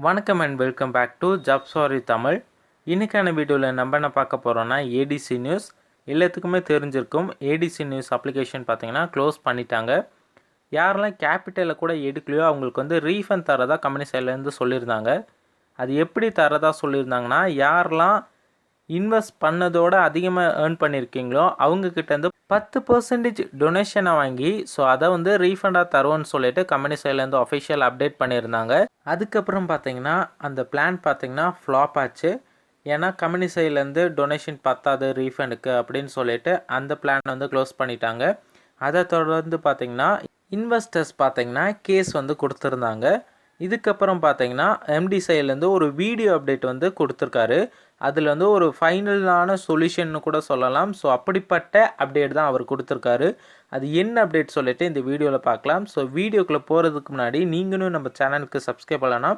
வணக்கம் and welcome back to job சாரி தமிழ். இன்றைக்கான வீடியோவில் நம்ம என்ன பார்க்க போகிறோன்னா ஏடிசி நியூஸ். எல்லாத்துக்குமே தெரிஞ்சிருக்கும், ஏடிசி நியூஸ் அப்ளிகேஷன் பார்த்தீங்கன்னா க்ளோஸ் பண்ணிட்டாங்க. யாரெல்லாம் கேபிட்டலில் கூட எடுக்கலையோ அவங்களுக்கு வந்து ரீஃபண்ட் தரதா கம்பெனி சைட்லேருந்து சொல்லியிருந்தாங்க. அது எப்படி தரதா சொல்லியிருந்தாங்கன்னா, யாரெல்லாம் இன்வெஸ்ட் பண்ணதோடு அதிகமாக ஏர்ன் பண்ணியிருக்கீங்களோ அவங்கக்கிட்டேருந்து 10% டொனேஷனை வாங்கி அதை வந்து ரீஃபண்டாக தருவோன்னு சொல்லிட்டு கம்பெனி சைட்லேருந்து அஃபிஷியல் அப்டேட் பண்ணியிருந்தாங்க. அதுக்கப்புறம் பார்த்தீங்கன்னா அந்த பிளான் பார்த்தீங்கன்னா ஃப்ளாப் ஆச்சு. ஏன்னா கம்பெனி சைட்லேருந்து டொனேஷன் பத்தாது ரீஃபண்டுக்கு அப்படின்னு சொல்லிட்டு அந்த பிளான் வந்து க்ளோஸ் பண்ணிட்டாங்க. அதை தொடர்ந்து பார்த்தீங்கன்னா இன்வெஸ்டர்ஸ் பார்த்தீங்கன்னா கேஸ் வந்து கொடுத்துருந்தாங்க. இதுக்கப்புறம் பார்த்தீங்கன்னா எம்டி சைட்லேருந்து ஒரு வீடியோ அப்டேட் வந்து கொடுத்துருக்காரு. அதில் வந்து ஒரு ஃபைனலான சொல்யூஷன்னு கூட சொல்லலாம். அப்படிப்பட்ட அப்டேட் தான் அவர் கொடுத்துருக்காரு. அது என்ன அப்டேட் சொல்லிட்டு இந்த வீடியோவில் பார்க்கலாம். வீடியோக்குள்ளே போகிறதுக்கு முன்னாடி நீங்களும் நம்ம சேனலுக்கு சப்ஸ்கிரைப் பண்ணலன்னா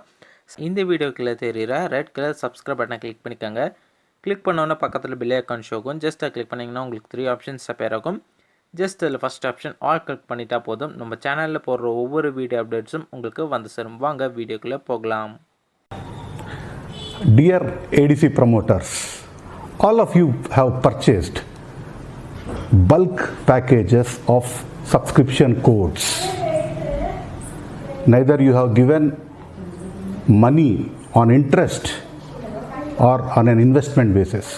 இந்த வீடியோக்குள்ளே தெரிகிற ரெட் கலர் சப்ஸ்கிரைப் பட்டனை கிளிக் பண்ணிக்கோங்க. கிளிக் பண்ணோன்னே பக்கத்தில் பெல் ஐக்கான் ஷோக்கும் ஜஸ்ட் கிளிக் பண்ணிங்கன்னா உங்களுக்கு 3 ஆப்ஷன்ஸ் அப்பேர் ஆகும். ஜஸ்ட் அதில் ஃபஸ்ட் ஆப்ஷன் ஆல் கிளிக் பண்ணிட்டா போதும். நம்ம சேனலில் போடுற ஒவ்வொரு வீடியோ அப்டேட்ஸும் உங்களுக்கு வந்து சேரும். வாங்க வீடியோக்குள்ளே போகலாம். Dear ADC promoters, all of you have purchased bulk packages of subscription codes. Neither you have given money on interest or on an investment basis.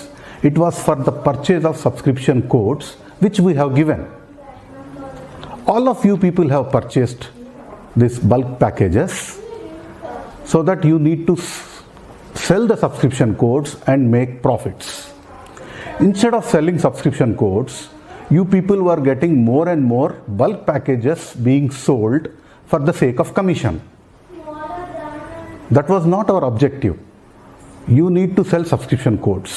It was for the purchase of subscription codes which we have given. All of you people have purchased these bulk packages so that you need to sell the subscription codes and make profits. Instead of selling subscription codes, you people were getting more and more bulk packages being sold for the sake of commission. That was not our objective. You need to sell subscription codes.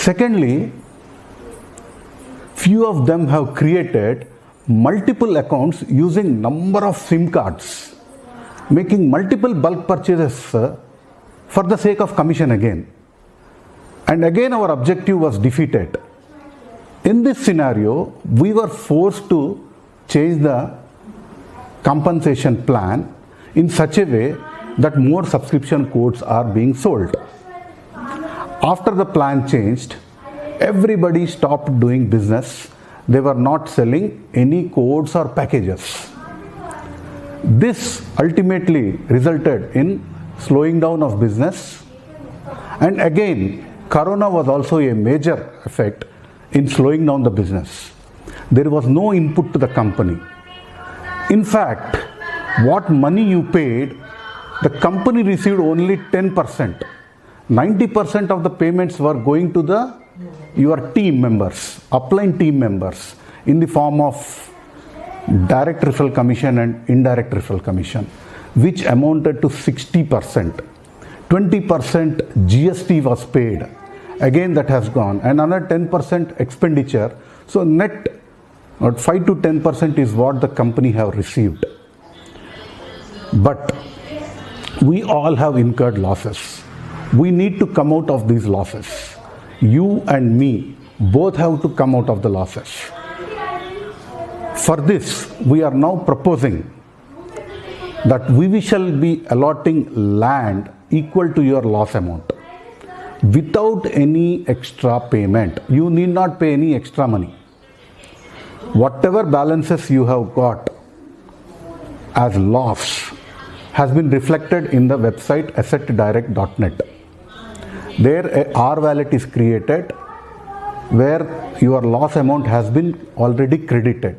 Secondly, few of them have created multiple accounts using number of SIM cards, making multiple bulk purchases for the sake of commission again. And again our objective was defeated. In this scenario, we were forced to change the compensation plan in such a way that more subscription codes are being sold. After the plan changed, everybody stopped doing business. They were not selling any codes or packages. This ultimately resulted in slowing down of business, and again corona was also a major effect in slowing down the business. There was no input to the company. In fact, what money you paid, the company received only 10%. 90% of the payments were going to your team members, upline team members, in the form of direct referral commission and indirect referral commission, which amounted to 60%. 20% GST was paid. Again that has gone. And another 10% expenditure. So net 5 to 10% is what the company have received. But we all have incurred losses. We need to come out of these losses. You and me both have to come out of the losses. For this, we are now proposing that we shall be allotting land equal to your loss amount without any extra payment. You need not pay any extra money. Whatever balances you have got as loss has been reflected in the website assetdirect.net. There a R wallet is created where your loss amount has been already credited.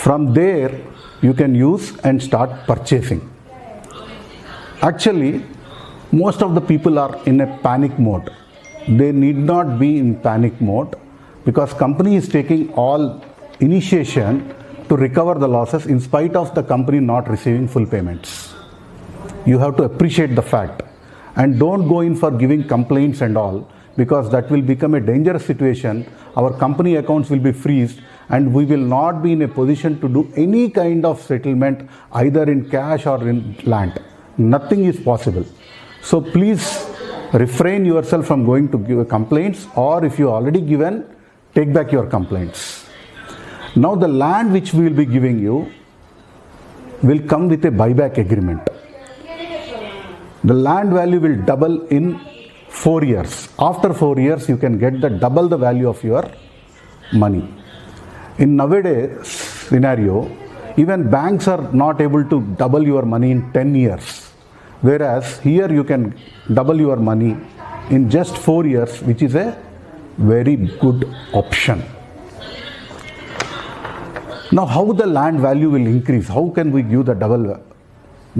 From there you can use and start purchasing. Actually, most of the people are in a panic mode. They need not be in panic mode because company is taking all initiation to recover the losses in spite of the company not receiving full payments. You have to appreciate the fact. And don't go in for giving complaints and all, because that will become a dangerous situation. Our company accounts will be freezed and we will not be in a position to do any kind of settlement either in cash or in land. Nothing is possible. So please refrain yourself from going to give complaints, or if you already given, take back your complaints. Now the land which we will be giving you will come with a buyback agreement. the land value will double in 4 years. After 4 years, you can get the double the value of your money. In nowadays scenario, even banks are not able to double your money in 10 years. Whereas here you can double your money in just 4 years, which is a very good option. Now, how the land value will increase? How can we give the double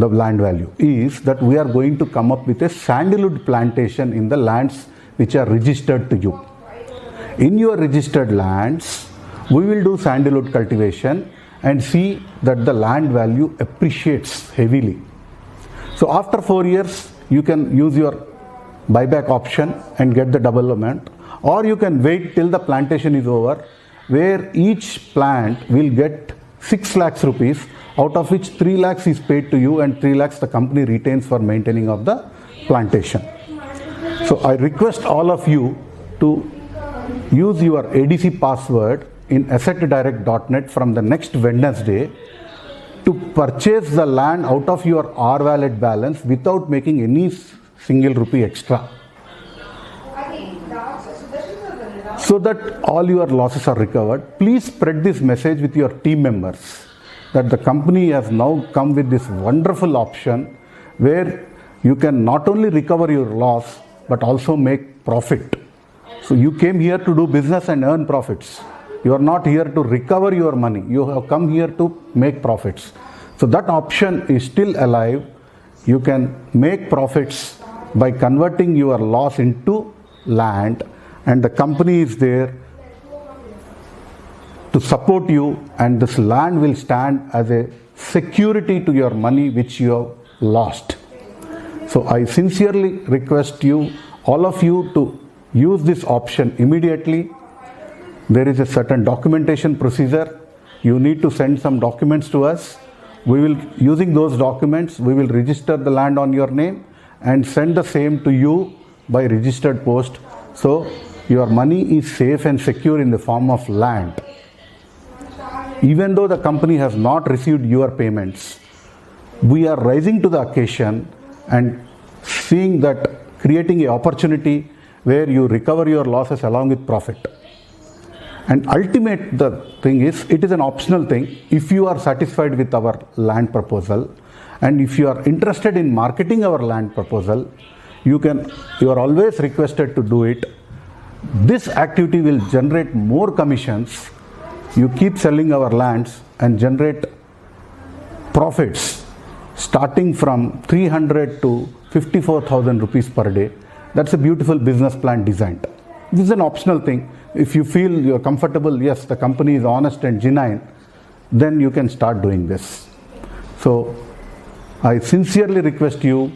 the land value? Is that we are going to come up with a sandalwood plantation in the lands which are registered to you. In your registered lands, we will do sandalwood cultivation and see that the land value appreciates heavily. So after 4 years, you can use your buyback option and get the double amount, or you can wait till the plantation is over, where each plant will get 6 lakhs rupees, out of which 3 lakhs is paid to you and 3 lakhs the company retains for maintaining of the plantation. So I request all of you to use your ADC password in assetdirect.net from the next Wednesday to purchase the land out of your R-Wallet balance without making any single rupee extra, so that all your losses are recovered. Please spread this message with your team members that the company has now come with this wonderful option where you can not only recover your loss but also make profit. So you came here to do business and earn profits. You are not here to recover your money. You have come here to make profits. So that option is still alive. You can make profits by converting your loss into land, and the company is there to support you, and this land will stand as a security to your money which you have lost. So I sincerely request you, all of you, to use this option immediately. There is a certain documentation procedure. You need to send some documents to us. We will, using those documents, we will register the land on your name and send the same to you by registered post. So your money is safe and secure in the form of land. Even though the company has not received your payments, we are rising to the occasion and seeing that, creating an opportunity where you recover your losses along with profit. And ultimate the thing is, it is an optional thing. If you are satisfied with our land proposal and if you are interested in marketing our land proposal, you are always requested to do it. This activity will generate more commissions. You keep selling our lands and generate profits starting from 300 to 54,000 rupees per day. That's a beautiful business plan designed. This is an optional thing. If you feel you're comfortable, yes, the company is honest and genuine, then you can start doing this. So I sincerely request you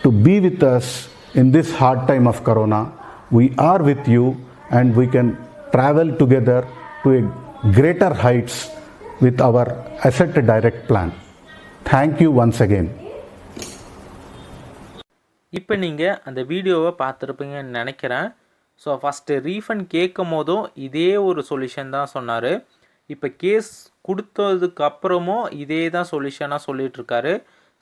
to be with us in this hard time of Corona. We are with you and we can travel together to a greater heights with our Asset Direct plan. Thank you once again. இப்போ நீங்கள் அந்த வீடியோவை பார்த்துருப்பீங்கன்னு நினைக்கிறேன். So first refund கேட்கும் போதும் இதே ஒரு சொல்யூஷன் தான் சொன்னார். இப்போ கேஸ் கொடுத்ததுக்கப்புறமும் இதே தான் சொல்யூஷனாக சொல்லிகிட்ருக்காரு.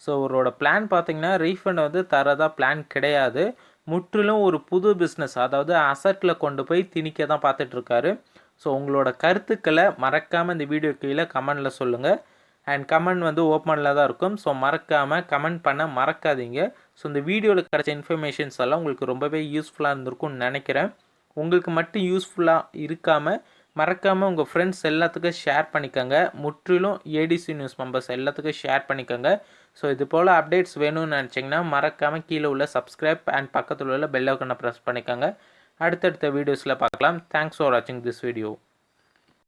ஸோ அவரோட பிளான் பார்த்திங்கன்னா ரீஃபண்ட் வந்து தரதா பிளான் கிடையாது. முற்றிலும் ஒரு புது பிஸ்னஸ், அதாவது அசட்டில் கொண்டு போய் திணிக்க தான் பார்த்துட்ருக்காரு. ஸோ உங்களோட கருத்துக்களை மறக்காமல் இந்த வீடியோ கீழே கமெண்டில் சொல்லுங்கள். அண்ட் கமெண்ட் வந்து ஓப்பனில் தான் இருக்கும். ஸோ மறக்காமல் கமெண்ட் பண்ண மறக்காதீங்க. ஸோ இந்த வீடியோவில் கிடைச்ச இன்ஃபர்மேஷன்ஸ் எல்லாம் உங்களுக்கு ரொம்பவே யூஸ்ஃபுல்லாக இருந்திருக்கும்னு நினைக்கிறேன். உங்களுக்கு மட்டும் யூஸ்ஃபுல்லாக இருக்காமல் மறக்காமல் உங்கள் ஃப்ரெண்ட்ஸ் எல்லாத்துக்கும் ஷேர் பண்ணிக்கோங்க. முற்றிலும் ஏடிசி நியூஸ் மெம்பர்ஸ் எல்லாத்துக்கும் ஷேர் பண்ணிக்கோங்க. ஸோ இது போல் அப்டேட்ஸ் வேணும்னு நினச்சிங்கன்னா மறக்காமல் கீழே உள்ள சப்ஸ்கிரைப் அண்ட் பக்கத்தில் உள்ள பெல் ஐகானை ப்ரெஸ் பண்ணிக்கோங்க. அடுத்தடுத்த வீடியோஸில் பார்க்கலாம். தேங்க்ஸ் ஃபார் வாட்சிங் திஸ் வீடியோ.